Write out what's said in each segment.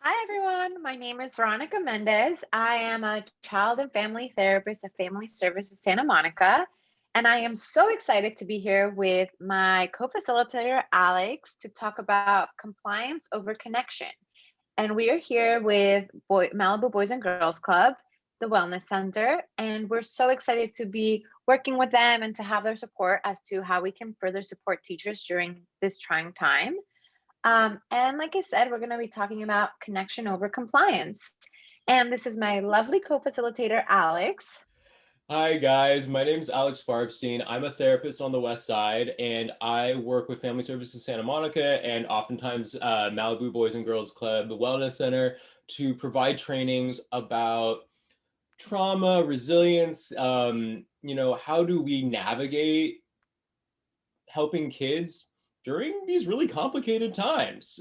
Hi, everyone. My name is Veronica Mendez. I am a child and family therapist at Family Service of Santa Monica. And I am so excited to be here with my co facilitator, Alex, to talk about compliance over connection. And we are here with Malibu Boys and Girls Club, the Wellness Center. And we're so excited to be working with them and to have their support as to how we can further support teachers during this trying time. And like I said, we're going to be talking about connection over compliance. And this is my lovely co facilitator, Alex. Hi guys, my name is Alex Farbstein. I'm a therapist on the West Side, and I work with Family Services Santa Monica and oftentimes Malibu Boys and Girls Club, the Wellness Center, to provide trainings about trauma, resilience. How do we navigate helping kids during these really complicated times?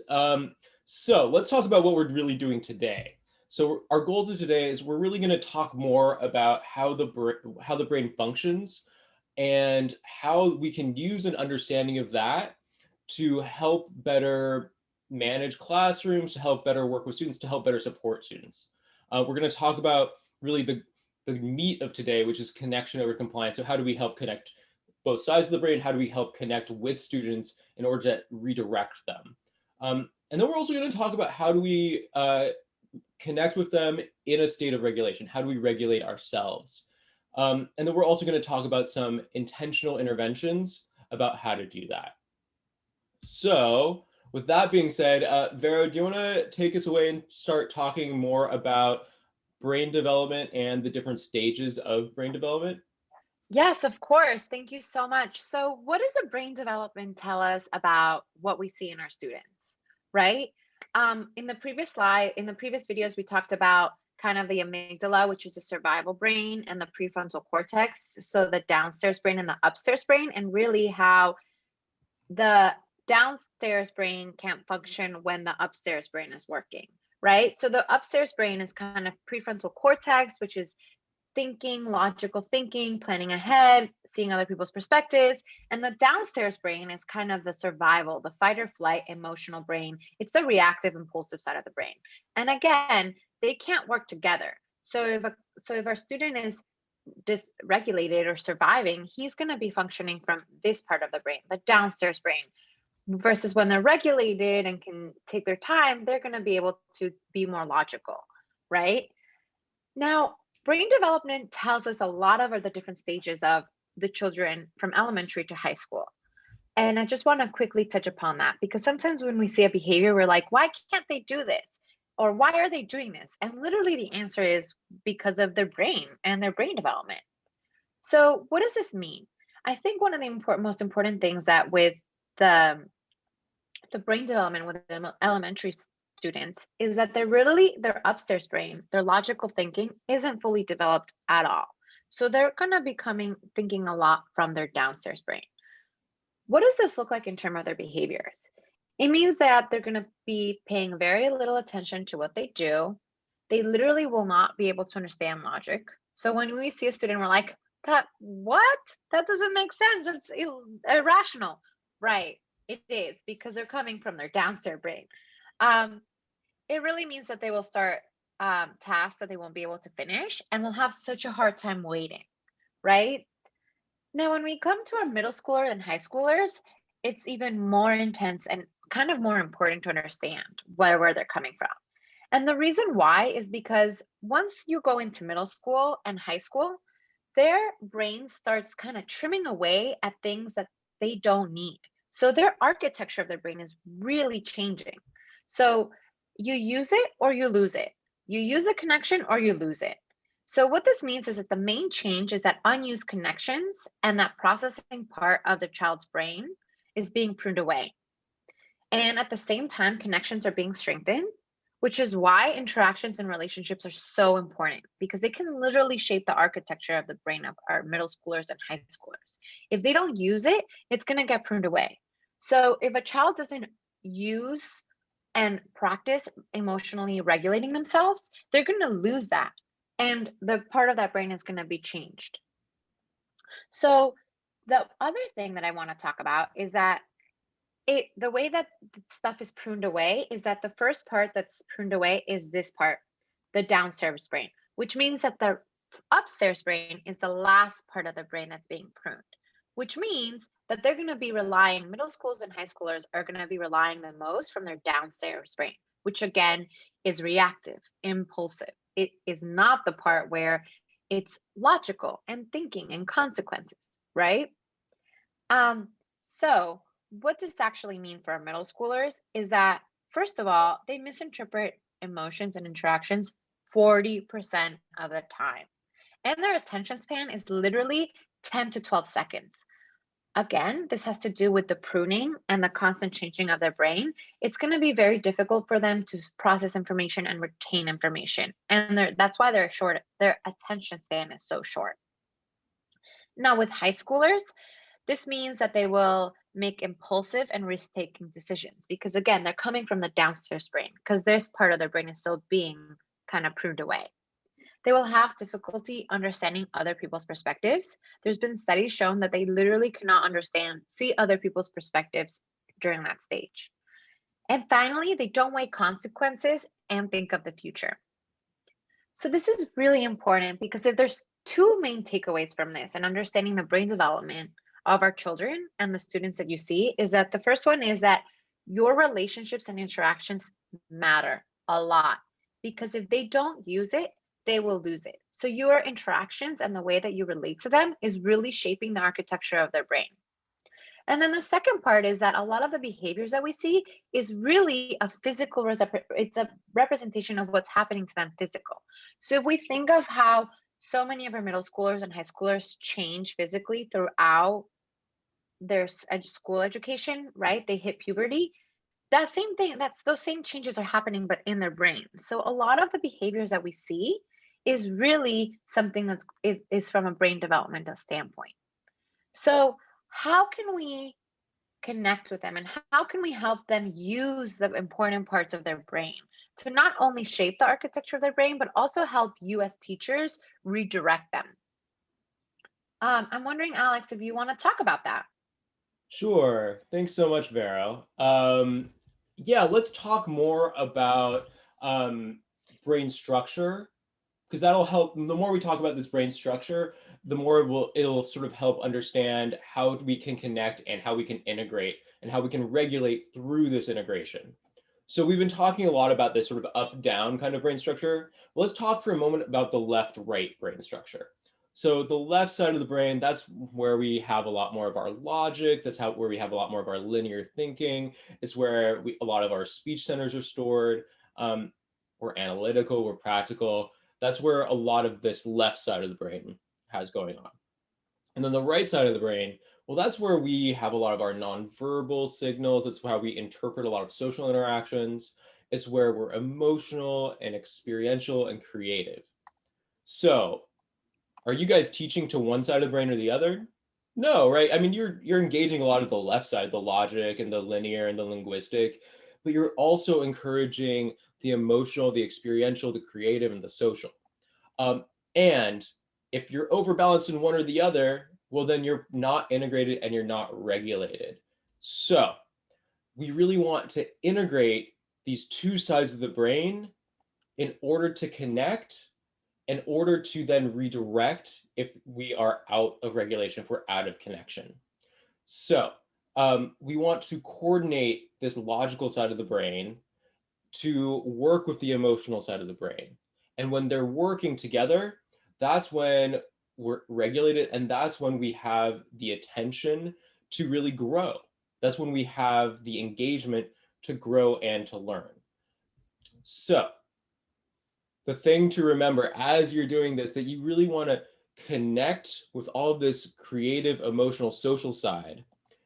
So let's talk about what we're really doing today. So our goals of today is we're really going to talk more about how the brain functions and how we can use an understanding of that to help better manage classrooms, to help better work with students, to help better support students. We're going to talk about really the meat of today, which is connection over compliance. So how do we help connect both sides of the brain? How do we help connect with students in order to redirect them? And then we're also going to talk about how do we connect with them in a state of regulation? How do we regulate ourselves? And then we're also going to talk about some intentional interventions about how to do that. So, with that being said, Vero, do you want to take us away and start talking more about brain development and the different stages of brain development? Yes, of course. Thank you so much. So, what does the brain development tell us about what we see in our students, right? In the previous videos, we talked about kind of the amygdala, which is the survival brain, and the prefrontal cortex, so the downstairs brain and the upstairs brain, and really how the downstairs brain can't function when the upstairs brain is working, right? So the upstairs brain is kind of prefrontal cortex, which is thinking, logical thinking, planning ahead, seeing other people's perspectives. And the downstairs brain is kind of the survival, the fight or flight emotional brain. It's the reactive, impulsive side of the brain. And again, they can't work together. So if our student is dysregulated or surviving, he's going to be functioning from this part of the brain, the downstairs brain. Versus when they're regulated and can take their time, they're going to be able to be more logical, right? Now, brain development tells us a lot of the different stages of the children from elementary to high school. And I just want to quickly touch upon that because sometimes when we see a behavior, we're like, why can't they do this? Or why are they doing this? And literally the answer is because of their brain and their brain development. So, what does this mean? I think one of the most important things that with the the brain development with the elementary students is that their upstairs brain, their logical thinking isn't fully developed at all. So they're gonna be coming thinking a lot from their downstairs brain. What does this look like in terms of their behaviors? It means that they're gonna be paying very little attention to what they do. They literally will not be able to understand logic. So when we see a student, we're like, that what? That doesn't make sense. It's irrational. Right. It is because they're coming from their downstairs brain. Um, it really means that they will start tasks that they won't be able to finish and will have such a hard time waiting, right? Now, when we come to our middle schooler and high schoolers, it's even more intense and kind of more important to understand where they're coming from. And the reason why is because once you go into middle school and high school, their brain starts kind of trimming away at things that they don't need. So their architecture of their brain is really changing. So you use it or you lose it. You use a connection or you lose it. So what this means is that the main change is that unused connections and that processing part of the child's brain is being pruned away. And at the same time, connections are being strengthened, which is why interactions and relationships are so important because they can literally shape the architecture of the brain of our middle schoolers and high schoolers. If they don't use it, it's going to get pruned away. So if a child doesn't use and practice emotionally regulating themselves, they're going to lose that. And the part of that brain is going to be changed. So the other thing that I want to talk about is that the way that stuff is pruned away is that the first part that's pruned away is this part, the downstairs brain, which means that the upstairs brain is the last part of the brain that's being pruned, which means that they're going to be relying, middle schools and high schoolers are going to be relying the most from their downstairs brain, which again is reactive, impulsive. It is not the part where it's logical and thinking and consequences, right? So what this actually mean for our middle schoolers is that, first of all, they misinterpret emotions and interactions 40% of the time. And their attention span is literally 10 to 12 seconds. Again, this has to do with the pruning and the constant changing of their brain. It's going to be very difficult for them to process information and retain information. And that's why their attention span is so short. Now, with high schoolers, this means that they will make impulsive and risk-taking decisions because, again, they're coming from the downstairs brain because this part of their brain is still being kind of pruned away. They will have difficulty understanding other people's perspectives. There's been studies shown that they literally cannot see other people's perspectives during that stage. And finally, they don't weigh consequences and think of the future. So this is really important because if there's two main takeaways from this and understanding the brain development of our children and the students that you see is that the first one is that your relationships and interactions matter a lot because if they don't use it, they will lose it. So your interactions and the way that you relate to them is really shaping the architecture of their brain. And then the second part is that a lot of the behaviors that we see is really it's a representation of what's happening to them physical. So if we think of how so many of our middle schoolers and high schoolers change physically throughout their school education, right? They hit puberty. That same thing, those same changes are happening, but in their brain. So a lot of the behaviors that we see is really something is from a brain developmental standpoint. So how can we connect with them and how can we help them use the important parts of their brain to not only shape the architecture of their brain, but also help you as teachers redirect them? I'm wondering, Alex, if you want to talk about that. Sure. Thanks so much, Vero. Yeah, let's talk more about brain structure because that'll help. The more we talk about this brain structure, the more it'll sort of help understand how we can connect and how we can integrate and how we can regulate through this integration. So we've been talking a lot about this sort of up-down kind of brain structure. Well, let's talk for a moment about the left-right brain structure. So the left side of the brain, that's where we have a lot more of our logic. That's where we have a lot more of our linear thinking. It's where a lot of our speech centers are stored. We're analytical, we're practical. That's where a lot of this left side of the brain has going on. And then the right side of the brain, well, that's where we have a lot of our nonverbal signals. That's how we interpret a lot of social interactions. It's where we're emotional and experiential and creative. So are you guys teaching to one side of the brain or the other? No, right? I mean, you're engaging a lot of the left side, the logic and the linear and the linguistic, but you're also encouraging the emotional, the experiential, the creative, and the social. And if you're overbalanced in one or the other, well, then you're not integrated and you're not regulated. So we really want to integrate these two sides of the brain in order to connect, in order to then redirect if we are out of regulation, if we're out of connection. So we want to coordinate this logical side of the brain to work with the emotional side of the brain. And when they're working together, that's when we're regulated and that's when we have the attention to really grow. That's when we have the engagement to grow and to learn. So the thing to remember as you're doing this, that you really want to connect with all of this creative, emotional, social side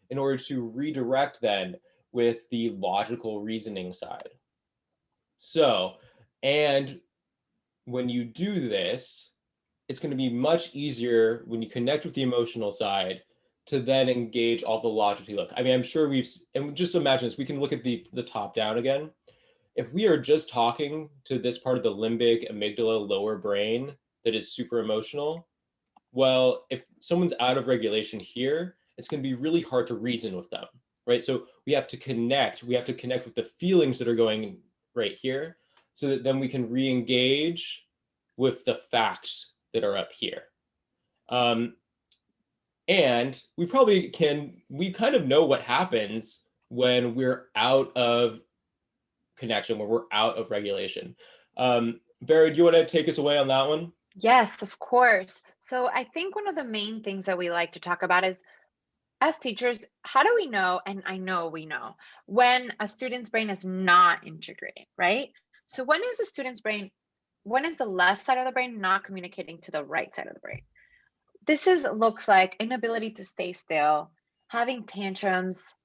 in order to redirect then with the logical reasoning side. So, and when you do this, it's going to be much easier when you connect with the emotional side to then engage all the logically. Look, I mean, I'm sure and just imagine this, we can look at the top down again. If we are just talking to this part of the limbic amygdala lower brain that is super emotional, well, if someone's out of regulation here, it's going to be really hard to reason with them, right? So we have to connect. We have to connect with the feelings that are going right here so that then we can re-engage with the facts that are up here. And we kind of know what happens when we're out of connection, when we're out of regulation. Vera, do you want to take us away on that one? Yes, of course. So I think one of the main things that we like to talk about is, as teachers, how do we know, and I know we know, when a student's brain is not integrating, right? So when is the left side of the brain not communicating to the right side of the brain? Looks like inability to stay still, having tantrums,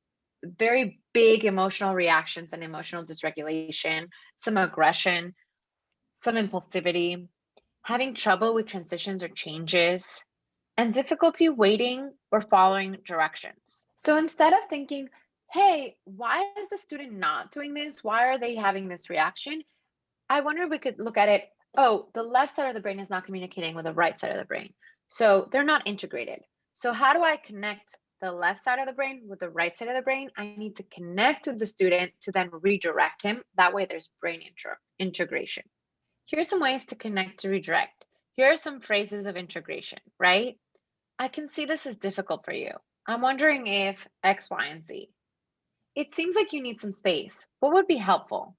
very big emotional reactions and emotional dysregulation, some aggression, some impulsivity, having trouble with transitions or changes, and difficulty waiting or following directions. So instead of thinking, hey, why is the student not doing this? Why are they having this reaction? I wonder if we could look at it, oh, the left side of the brain is not communicating with the right side of the brain. So they're not integrated. So how do I connect the left side of the brain with the right side of the brain? I need to connect with the student to then redirect him. That way there's brain integration. Here's some ways to connect to redirect. Here are some phrases of integration, right? I can see this is difficult for you. I'm wondering if X, Y, and Z. It seems like you need some space. What would be helpful?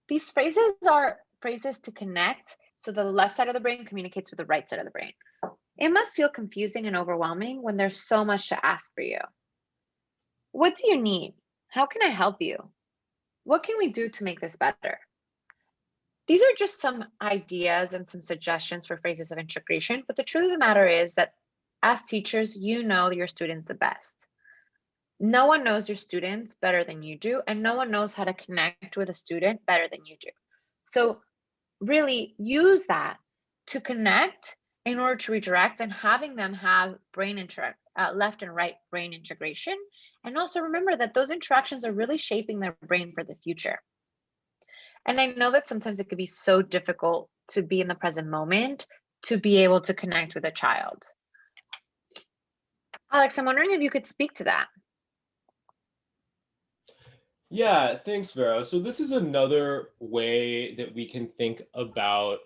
These phrases are phrases to connect so the left side of the brain communicates with the right side of the brain. It must feel confusing and overwhelming when there's so much to ask for you. What do you need? How can I help you? What can we do to make this better? These are just some ideas and some suggestions for phrases of integration, but the truth of the matter is that as teachers, you know your students the best. No one knows your students better than you do, and no one knows how to connect with a student better than you do. So, really use that to connect in order to redirect and having them have left and right brain integration. And also remember that those interactions are really shaping their brain for the future. And I know that sometimes it could be so difficult to be in the present moment to be able to connect with a child. Alex, I'm wondering if you could speak to that. Yeah, thanks, Vera. So this is another way that we can think about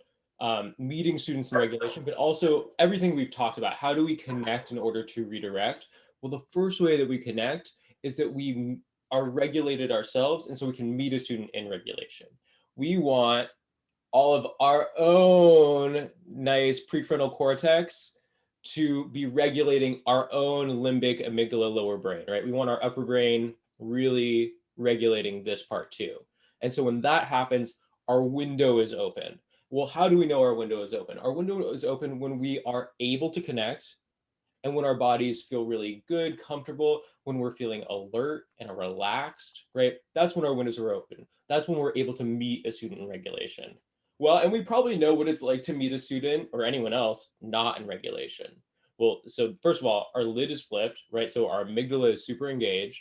meeting students in regulation, but also everything we've talked about. How do we connect in order to redirect? Well, the first way that we connect is that we are regulated ourselves, and so we can meet a student in regulation. We want all of our own nice prefrontal cortex to be regulating our own limbic amygdala lower brain, right? We want our upper brain really regulating this part too. And so when that happens, our window is open. Well, how do we know our window is open? Our window is open when we are able to connect and when our bodies feel really good, comfortable, when we're feeling alert and relaxed, right? That's when our windows are open. That's when we're able to meet a student in regulation. Well, and we probably know what it's like to meet a student or anyone else not in regulation. Well, so first of all, our lid is flipped, right? So our amygdala is super engaged.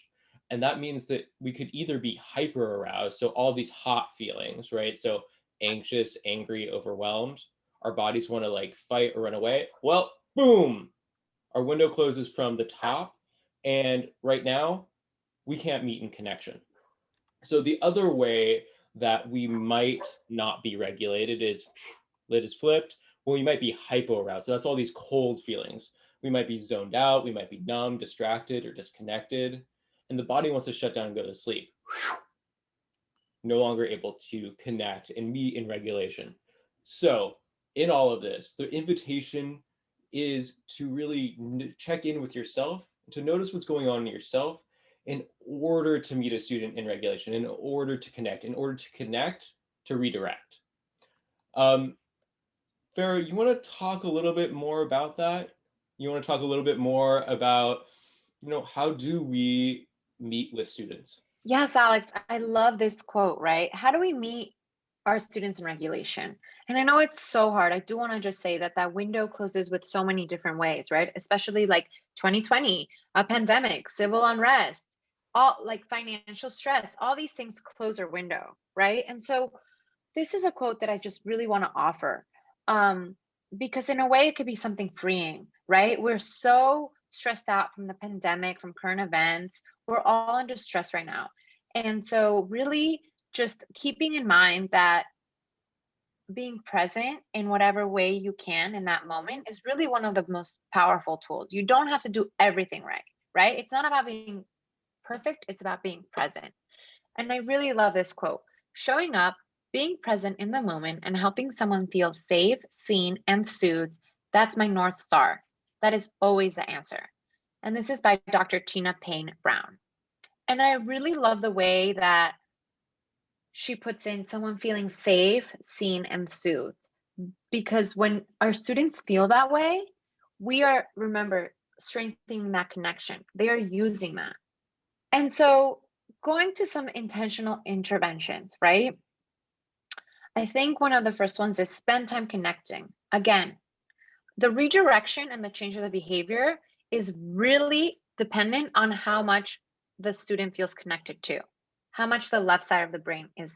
And that means that we could either be hyper aroused, so all these hot feelings, right? So anxious, angry, overwhelmed. Our bodies want to like fight or run away. Well, boom, our window closes from the top, and right now we can't meet in connection. So the other way that we might not be regulated is lid is flipped. Well, we might be hypo-aroused. So that's all these cold feelings. We might be zoned out, we might be numb, distracted, or disconnected. And the body wants to shut down and go to sleep. No longer able to connect and meet in regulation. So in all of this, the invitation is to really check in with yourself, to notice what's going on in yourself in order to meet a student in regulation, in order to connect, to redirect. Farah, you want to talk a little bit more about that? You want to talk a little bit more about, how do we meet with students? Yes, Alex, I love this quote, right? How do we meet our students in regulation? And I know it's so hard. I do want to just say that that window closes with so many different ways, right? Especially like 2020, a pandemic, civil unrest, all like financial stress, all these things close our window, right? And so this is a quote that I just really want to offer. Because in a way it could be something freeing, right? We're so stressed out from the pandemic, from current events. We're all under stress right now. And so really just keeping in mind that being present in whatever way you can in that moment is really one of the most powerful tools. You don't have to do everything right, right? It's not about being perfect, it's about being present. And I really love this quote: showing up, being present in the moment, and helping someone feel safe, seen, and soothed. That's my North Star. That is always the answer. And this is by Dr. Tina Payne Brown. And I really love the way that she puts in someone feeling safe, seen, and soothed. Because when our students feel that way, we are, remember, strengthening that connection. They are using that. And so, going to some intentional interventions, right? I think one of the first ones is spend time connecting. Again, the redirection and the change of the behavior is really dependent on how much the student feels connected to, how much the left side of the brain is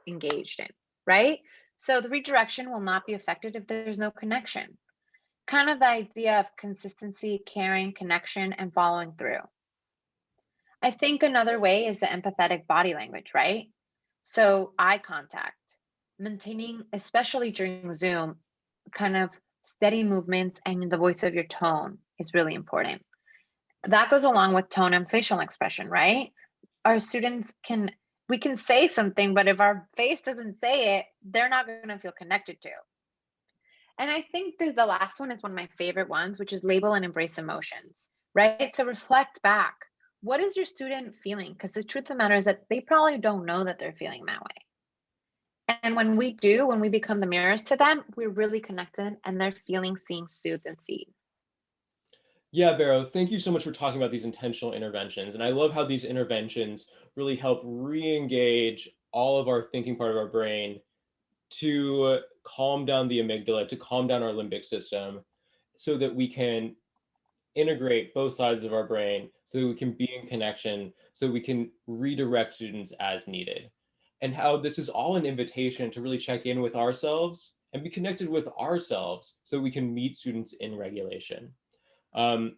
engaged in, right? So the redirection will not be affected if there's no connection. Kind of the idea of consistency, caring, connection, and following through. I think another way is the empathetic body language, right? So eye contact, maintaining, especially during Zoom, kind of steady movements and the voice of your tone is really important. That goes along with tone and facial expression, right? Our students can, we can say something, but if our face doesn't say it, they're not going to feel connected to. And I think that the last one is one of my favorite ones, which is label and embrace emotions, right? So reflect back. What is your student feeling? Because the truth of the matter is that they probably don't know that they're feeling that way. And when we do, when we become the mirrors to them, we're really connected and they're feeling, seeing, soothed, and seen. Yeah, Vero, thank you so much for talking about these intentional interventions. And I love how these interventions really help re-engage all of our thinking part of our brain to calm down the amygdala, to calm down our limbic system, so that we can integrate both sides of our brain, so that we can be in connection, so we can redirect students as needed. And how this is all an invitation to really check in with ourselves and be connected with ourselves so we can meet students in regulation. Um,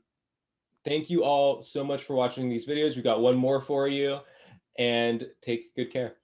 Thank you all so much for watching these videos. We got one more for you, and take good care.